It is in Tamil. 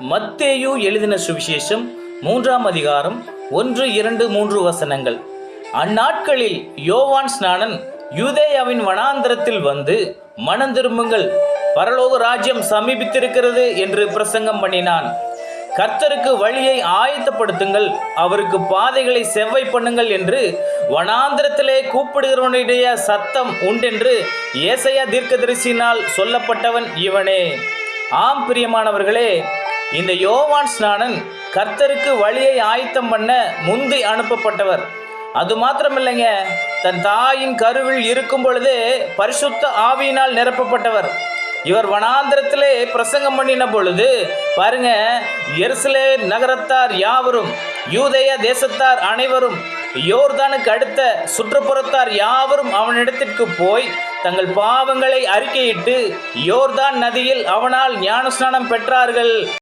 மத்தேயு எழுதின சுவிசேஷம் 3ஆம் அதிகாரம் 1, 2, 3 வசனங்கள். அந்நாட்களில் யோவான் ஸ்நானன் யூதேயாவின் வனாந்தரத்தில் வந்து, மனம் திரும்புங்கள், பரலோக ராஜ்யம் சமீபித்திருக்கிறது என்று பிரசங்கம் பண்ணினான். கர்த்தருக்கு வழியை ஆயத்தப்படுத்துங்கள், அவருக்கு பாதைகளை செவ்வை பண்ணுங்கள் என்று வனாந்திரத்திலே கூப்பிடுகிறவனுடைய சத்தம் உண்டென்று ஏசாயா தீர்க்கதரிசியினால் சொல்லப்பட்டவன் இவனே. ஆம் பிரியமானவர்களே, இந்த யோவான் ஸ்நானன் கர்த்தருக்கு வழியை ஆயத்தம் பண்ண முந்தி அனுப்பப்பட்டவர். அது மாத்திரமில்லைங்க, தன் தாயின் கருவில் இருக்கும் பொழுதே பரிசுத்த ஆவியினால் நிரப்பப்பட்டவர். இவர் வனாந்திரத்திலே பிரசங்கம் பண்ணின பொழுது பாருங்க, எருசலேம் நகரத்தார் யாவரும், யூதேய தேசத்தார் அனைவரும், யோர்தானுக்கு அடுத்த சுற்றுப்புறத்தார் யாவரும் அவனிடத்திற்கு போய் தங்கள் பாவங்களை அறிக்கையிட்டு யோர்தான் நதியில் அவனால் ஞானஸ்நானம் பெற்றார்கள்.